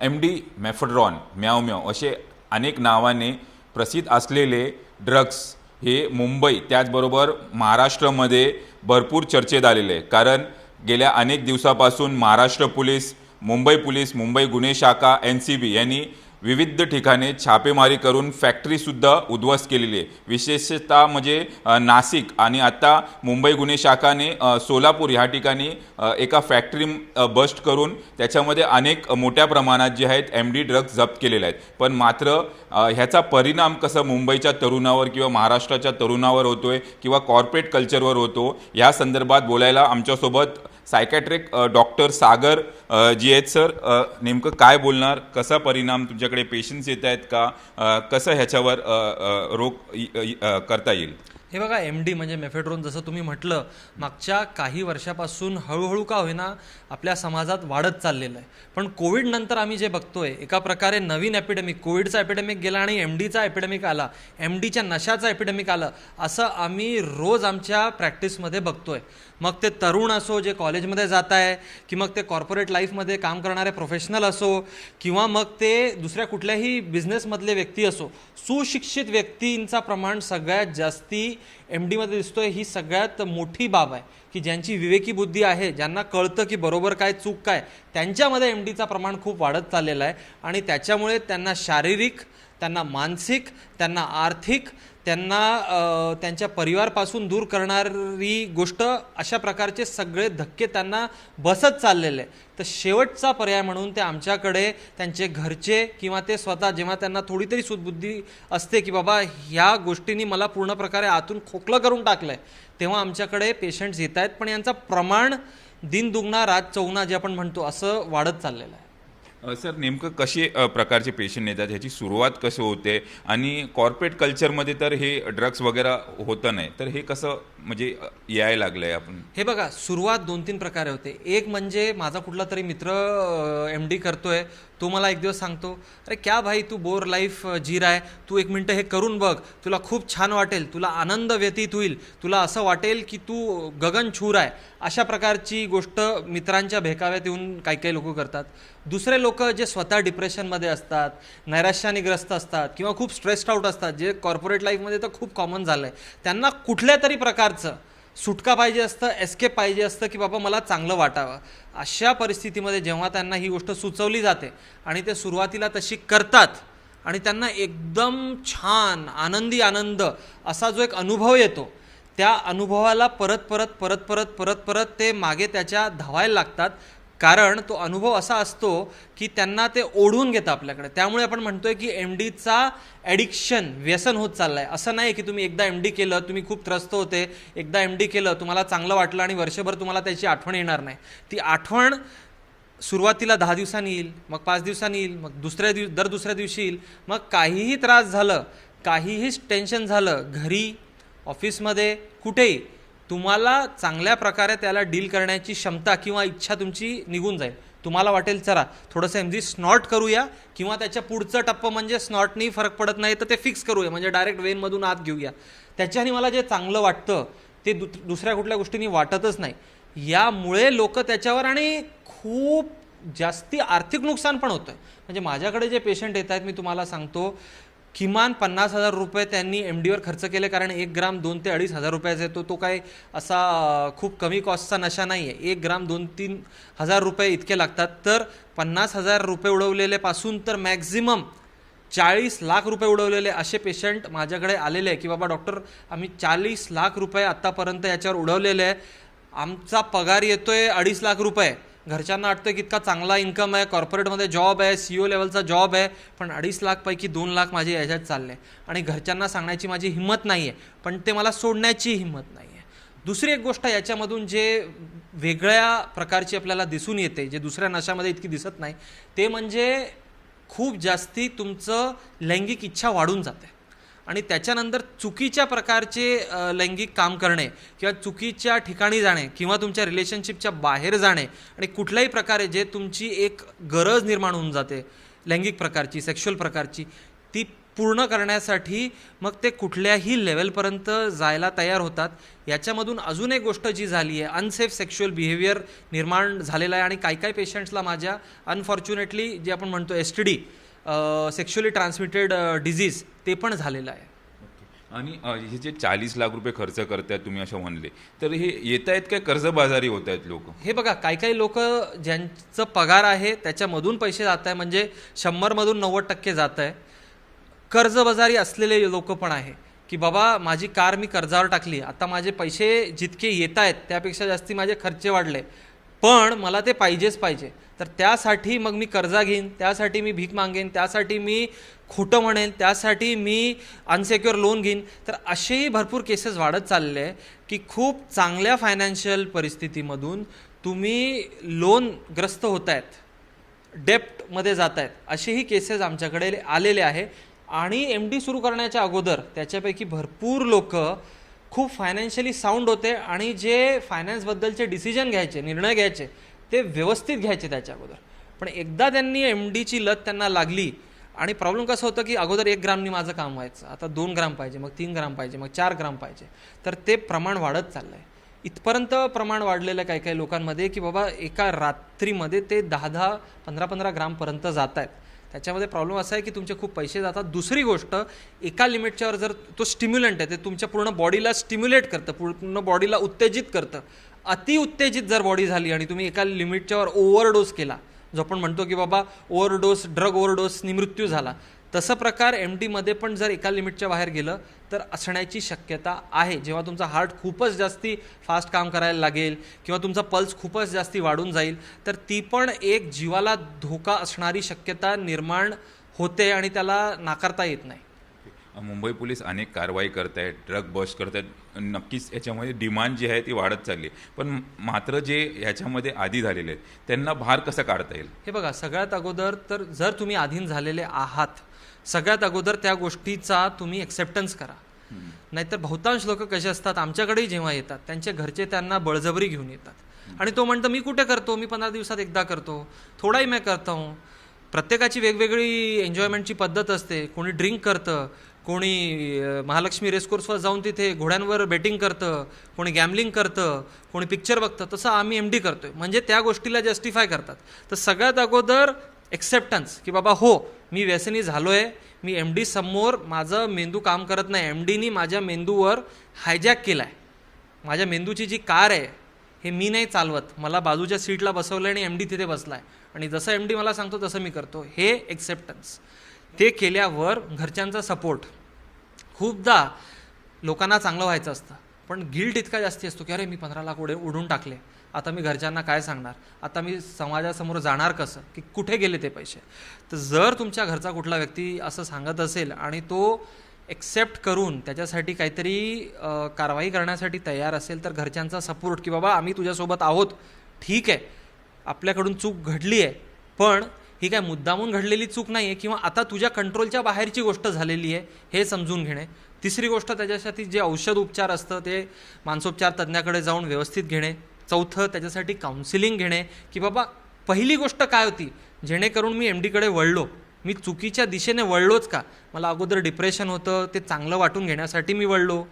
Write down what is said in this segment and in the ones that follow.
MD mephedrone, म्याव म्याव असे अनेक नावाने प्रसिद्ध असलेले ड्रग्स हे मुंबई त्याचबरोबर महाराष्ट्रामध्ये भरपूर चर्चेत आलेले आहे. कारण गेल्या अनेक दिवसापासून महाराष्ट्र पोलीस, मुंबई गुन्हे शाखा, NCB यांनी विविध ठिकाणी छापेमारी करून फॅक्टरीसुद्धा उद्ध्वस्त केलेली आहे. विशेषतः म्हणजे नाशिक आणि आता मुंबई गुन्हे शाखाने सोलापूर ह्या ठिकाणी एका फॅक्टरी बस्ट करून त्याच्यामध्ये अनेक मोठ्या प्रमाणात जे आहेत MD ड्रग्ज जप्त केलेले आहेत. पण मात्र ह्याचा परिणाम कसा मुंबईच्या तरुणावर किंवा महाराष्ट्राच्या तरुणावर होतोय किंवा कॉर्पोरेट कल्चरवर होतो, या संदर्भात बोलायला आमच्यासोबत सायकॅट्रिक डॉक्टर सागर जी आहेत. सर, नेमकं काय बोलणार, कसा परिणाम तुमच्याकडे पेशंट्स येत आहेत का, कसं ह्याच्यावर रोग करता येईल? हे बघा, MD म्हणजे मेफेड्रोन जसं तुम्ही म्हटलं, मागच्या काही वर्षापासून हळूहळू का होईना आपल्या समाजात वाढत चाललेलं आहे. पण कोविड नंतर आम्ही जे बघतोय, एका प्रकारे नवीन एपिडेमिक, कोविडचा एपिडेमिक गेला आणि MDचा एपिडेमिक आला, MDच्या नशाचा एपिडेमिक आलं, असं आम्ही रोज आमच्या प्रॅक्टिसमध्ये बघतोय. मग ते तरुण असो जे कॉलेजमध्ये जात आहे, की मग ते कॉर्पोरेट लाईफमध्ये काम करणारे प्रोफेशनल असो, किंवा मग ते दुसऱ्या कुठल्याही बिझनेसमधले व्यक्ती असो, सुशिक्षित व्यक्तींचा प्रमाण सगळ्यात जास्ती MDमध्ये दिसतोय. ही सगळ्यात मोठी बाब आहे की ज्यांची विवेकी बुद्धी आहे, ज्यांना कळतं की बरोबर काय चूक काय, त्यांच्यामध्ये MDचा प्रमाण खूप वाढत चाललेलं आहे. आणि त्याच्यामुळे त्यांना शारीरिक, त्यांना मानसिक, त्यांना आर्थिक, त्यांना त्यांच्या परिवारपासून दूर करणारी गोष्ट, अशा प्रकारचे सगळे धक्के त्यांना बसत चाललेले. तर शेवटचा पर्याय म्हणून ते आमच्याकडे त्यांचे घरचे किंवा ते स्वतः, जेव्हा त्यांना थोडी तरी सुदबुद्धी असते की बाबा ह्या गोष्टींनी मला पूर्ण प्रकारे आतून खोकलं करून टाकलं आहे, तेव्हा आमच्याकडे पेशंट्स येत आहेत. पण यांचं प्रमाण दिन दुगणा रात चौगुणा जे आपण म्हणतो असं वाढत चाललेलं आहे. सर, नेमकं कसे प्रकारचे पेशंट येतात, ह्याची सुरुवात कसं होते, आणि कॉर्पोरेट कल्चरमध्ये तर हे ड्रग्स वगैरे होतं नाही, तर हे कसं म्हणजे यायला लागलं आहे? आपण हे बघा, सुरुवात 2-3 प्रकारे होते. एक म्हणजे माझा कुठला तरी मित्र MD करतोय, तो मला एक दिवस सांगतो, अरे क्या भाई तू बोर लाईफ जी रहा है, तू 1 मिनटं हे करून बघ, तुला खूप छान वाटेल, तुला आनंद व्यतीत होईल, तुला असं वाटेल की तू गगन छू रहा है. अशा प्रकारची गोष्ट मित्रांच्या भेकाव्यात येऊन काही काही लोक करतात. दुसरे लोक जे स्वतः डिप्रेशनमध्ये असतात, नैराश्याने ग्रस्त असतात किंवा खूप स्ट्रेस्ड आउट असतात, जे कॉर्पोरेट लाईफमध्ये तर खूप कॉमन झालं आहे, त्यांना कुठल्या तरी प्रकारचं सुटका पाहिजे असतं, एस्केप पाहिजे असतं की बाबा मला चांगलं वाटावं. अशा परिस्थितीमध्ये जेव्हा त्यांना ही गोष्ट सुचवली जाते आणि ते सुरुवातीला तशी करतात आणि त्यांना एकदम छान आनंद असा जो एक अनुभव येतो, त्या अनुभवाला परत ते मागे त्याच्या धावायला लागतात. कारण तो अनुभव असा असतो की त्यांना ते ओढून घेतं आपल्याकडे. त्यामुळे आपण म्हणतोय की MDचा ॲडिक्शन, व्यसन होत चाललं आहे. असं नाही की तुम्ही एकदा MD केलं, तुम्ही खूप त्रस्त होते, एकदा MD केलं, तुम्हाला चांगलं वाटलं आणि वर्षभर तुम्हाला त्याची आठवण येणार नाही. ती आठवण सुरुवातीला 10 दिवसांनी येईल, मग 5 दिवसांनी येईल, मग दर दुसऱ्या दिवशी येईल. मग काहीही त्रास झालं, काहीही टेन्शन झालं, घरी, ऑफिसमध्ये, कुठेही, तुम्हाला चांगल्या प्रकारे त्याला डील करण्याची क्षमता किंवा इच्छा तुमची निघून जाईल. तुम्हाला वाटेल चला थोडंसं MD स्नॉट करूया, किंवा त्याच्या पुढचं टप्पं म्हणजे स्नॉटनी फरक पडत नाही तर ते फिक्स करूया, म्हणजे डायरेक्ट वेनमधून आत घेऊया. त्याच्याने मला जे चांगलं वाटतं ते दुसऱ्या कुठल्या गोष्टींनी वाटतच नाही. यामुळे लोक त्याच्यावर, आणि खूप जास्ती आर्थिक नुकसान पण होतं. म्हणजे माझ्याकडे जे पेशंट येत आहेत, मी तुम्हाला सांगतो, किमान 50,000 रुपये त्यांनी MDवर खर्च केले. कारण 1 ग्राम 2 ते 2.5 हजार रुपयाचा येतो. तो काय असा खूप कमी कॉस्टचा नशा नाही आहे. 1 ग्राम 2-3 हजार रुपये इतके लागतात. तर 50,000 रुपये उडवलेले पासून तर मॅक्झिमम 40 लाख रुपये उडवलेले असे पेशंट माझ्याकडे आलेले आहे की बाबा डॉक्टर आम्ही 40 लाख रुपये आत्तापर्यंत याच्यावर उडवलेले आहे. आमचा पगार येतोय 2.5 लाख रुपये. घरच्यांना वाटतं की इतका चांगला इन्कम आहे, कॉर्पोरेटमध्ये जॉब आहे, CEO लेवलचा जॉब आहे, पण 2.5 लाखपैकी 2 लाख माझे याच्यात चालले आणि घरच्यांना सांगण्याची माझी हिंमत नाही आहे, पण ते मला सोडण्याची हिंमत नाही आहे. दुसरी एक गोष्ट याच्यामधून जे वेगळ्या प्रकारची आपल्याला दिसून येते, जे दुसऱ्या नशामध्ये इतकी दिसत नाही, ते म्हणजे खूप जास्ती तुमचं लैंगिक इच्छा वाढून जाते आणि त्याच्यानंतर चुकीच्या प्रकारचे लैंगिक काम करणे किंवा चुकीच्या ठिकाणी जाणे किंवा तुमच्या रिलेशनशिपच्या बाहेर जाणे आणि कुठल्याही प्रकारे जे तुमची एक गरज निर्माण होऊन जाते लैंगिक प्रकारची, सेक्शुअल प्रकारची, ती पूर्ण करण्यासाठी मग ते कुठल्याही लेवलपर्यंत जायला तयार होतात. याच्यामधून अजून एक गोष्ट जी झाली आहे, अनसेफ सेक्शुअल बिहेवियर निर्माण झालेला आहे आणि काही पेशंट्सला माझ्या अनफॉर्च्युनेटली जे आपण म्हणतो STD सेक्शुअली ट्रान्समिटेड डिझीज ते पण झालेलं आहे. आणि हे जे 40 लाख रुपये खर्च करतायत तुम्ही असं म्हणले, तर हे येत आहेत काय कर्जबाजारी होत आहेत लोक? हे बघा, काही लोक ज्यांचं पगार आहे त्याच्यामधून पैसे जात आहे, म्हणजे 100मधून 90% जात आहे. कर्जबाजारी असलेले लोक पण आहे की बाबा माझी कार मी कर्जावर टाकली, आता माझे पैसे जितके येत आहेत त्यापेक्षा जास्ती माझे खर्च वाढले, पण मला ते पाहिजेच पाहिजे. तर त्यासाठी मग मी कर्जा घेईन, त्यासाठी मी भीक मागेन, त्यासाठी मी खोटं म्हणेन, त्यासाठी मी अनसेक्युअर लोन घेईन. तर असेही भरपूर केसेस वाढत चालले आहे की खूप चांगल्या फायनान्शियल परिस्थितीमधून तुम्ही लोनग्रस्त होत आहेत, डेप्टमध्ये जात आहेत, असेही केसेस आमच्याकडे आलेले आहे. आणि MD सुरू करण्याच्या अगोदर त्याच्यापैकी भरपूर लोक खूप फायनान्शियली साऊंड होते आणि जे फायनान्सबद्दलचे डिसिजन घ्यायचे, निर्णय घ्यायचे, ते व्यवस्थित घ्यायचे त्याच्या अगोदर. पण एकदा त्यांनी MDची लत त्यांना लागली आणि प्रॉब्लेम कसं होतं की अगोदर 1 ग्रामनी माझं काम व्हायचं, आता 2 ग्राम पाहिजे, मग 3 ग्राम पाहिजे, मग 4 ग्राम पाहिजे. तर ते प्रमाण वाढत चाललं आहे. इथपर्यंत प्रमाण वाढलेलं आहे काही लोकांमध्ये की बाबा एका रात्रीमध्ये ते 10-10, 15-15 ग्रामपर्यंत जात आहेत. त्याच्यामध्ये प्रॉब्लेम असा आहे की तुमचे खूप पैसे जातात. दुसरी गोष्ट, एका लिमिटच्यावर जर तो स्टिम्युलंट आहे, ते तुमच्या पूर्ण बॉडीला स्टिम्युलेट करतं, पूर्ण बॉडीला उत्तेजित करतं. अति उत्तेजित जर बॉडी झाली आणि तुम्ही एका लिमिटच्यावर ओव्हरडोस केला, जो आपण म्हणतो की बाबा ओव्हरडोस, ड्रग ओव्हरडोसनी मृत्यू झाला, तसं प्रकार MDमध्ये पण जर एका लिमिटच्या बाहेर गेलं तर असण्याची शक्यता आहे. जेव्हा तुमचा हार्ट खूपच जास्ती फास्ट काम करायला लागेल किंवा तुमचा पल्स खूपच जास्ती वाढून जाईल, तर ती पण एक जीवाला धोका असणारी शक्यता निर्माण होते आणि त्याला नाकारता येत नाही. मुंबई पोलीस अनेक कारवाई करत आहेत, ट्रक बस्ट करत आहेत. नक्कीच याच्यामध्ये डिमांड जी आहे ती वाढत चालली आहे, पण मात्र जे ह्याच्यामध्ये आदी झालेले आहेत त्यांना भार कसा काढता येईल? हे बघा, सगळ्यात अगोदर तर जर तुम्ही अधीन झालेले आहात, सगळ्यात अगोदर त्या गोष्टीचा तुम्ही एक्सेप्टन्स करा. नाहीतर बहुतांश लोक कसे असतात, आमच्याकडेही जेव्हा येतात त्यांचे घरचे त्यांना बळजबरी घेऊन येतात आणि तो म्हणतो मी कुठे करतो, मी 15 दिवसात एकदा करतो, थोडाही मैं करता हूँ. प्रत्येकाची वेगवेगळी एन्जॉयमेंटची पद्धत असते. कोणी ड्रिंक करतं, कोणी महालक्ष्मी रेसकोर्सवर जाऊन तिथे घोड्यांवर बेटिंग करतं, कोणी गॅमलिंग करतं, कोणी पिक्चर बघतं. तसं आम्ही MD करतोय, म्हणजे त्या गोष्टीला जस्टिफाय करतात. तर सगळ्यात अगोदर एक्सेप्टन्स की बाबा हो, मी व्यसनी झालो आहे, मी MD समोर माझं मेंदू काम करत नाही, MDनी माझ्या मेंदूवर हायजॅक केला आहे, माझ्या मेंदूची जी कार आहे हे मी नाही चालवत, मला बाजूच्या सीटला बसवलं आणि MD तिथे बसला आहे आणि जसं MD मला सांगतो तसं मी करतो, हे एक्सेप्टन्स. ते केल्यावर घरच्यांचा सपोर्ट. खूपदा लोकांना चांगलं व्हायचं असतं पण गिल्ट इतका जास्ती असतो की अरे मी 15 लाख उडून टाकले, आता मी घरच्यांना काय सांगणार, आता मी समाजासमोर जाणार कसं, की कुठे गेले ते पैसे. तर जर तुमच्या घरचा कुठला व्यक्ती असं सांगत असेल आणि तो एक्सेप्ट करून त्याच्यासाठी काहीतरी कारवाई करण्यासाठी तयार असेल, तर घरच्यांचा सपोर्ट की बाबा आम्ही तुझ्यासोबत आहोत, ठीक आहे, आपल्याकडून चूक घडली आहे, पण ही काय मुद्दामून घडलेली चूक नाही आहे किंवा आता तुझ्या कंट्रोलच्या बाहेरची गोष्ट झालेली आहे, हे समजून घेणे. तिसरी गोष्ट, त्याच्यासाठी जे औषध उपचार असतं ते मानसोपचार तज्ज्ञाकडे जाऊन व्यवस्थित घेणे. चौथं, त्याच्यासाठी काउन्सिलिंग घेणे की बाबा पहिली गोष्ट काय होती जेणेकरून मी MDकडे वळलो, मी चुकीच्या दिशेने वळलोच का, मला अगोदर डिप्रेशन होतं, ते चांगलं वाटून घेण्यासाठी मी वळलो,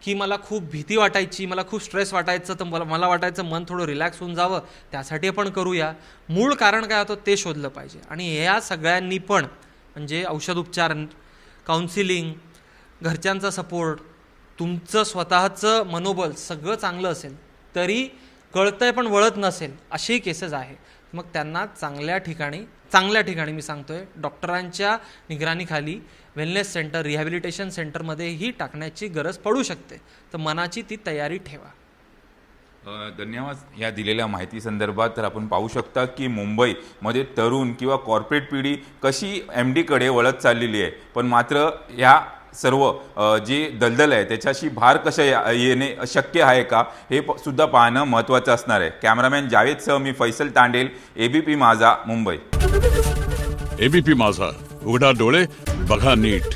की मला खूप भीती वाटायची, मला खूप स्ट्रेस वाटायचं, तर मला वाटायचं मन थोडं रिलॅक्स होऊन जावं, त्यासाठी आपण करूया. मूळ कारण काय होतं ते शोधलं पाहिजे. आणि या सगळ्यांनी पण म्हणजे औषध उपचार, काउन्सिलिंग, घरच्यांचा सपोर्ट, तुमचं स्वतःचं मनोबल सगळं चांगलं असेल तरी कळतंय पण वळत नसेल, असेही केसेस आहेत. मग त्यांना चांगल्या ठिकाणी मी सांगतोय डॉक्टरांच्या निगराणीखाली वेलनेस सेंटर, रिहॅबिलिटेशन सेंटरमध्येही टाकण्याची गरज पडू शकते. तर मनाची ती तयारी ठेवा. धन्यवाद या दिलेल्या माहिती संदर्भात. तर आपण पाहू शकता की मुंबईमध्ये तरुण किंवा कॉर्पोरेट पिढी कशी MDकडे वळत चाललेली आहे, पण मात्र या सर्व जी दलदल आहे त्याच्याशी भार कशा येणे शक्य आहे का हे सुद्धा पाहणं महत्त्वाचं असणार आहे. कॅमेरामॅन जावेदसह मी फैसल तांडेल, ABP माझा, मुंबई. ABP माझा, उघडा डोळे बघा नीट.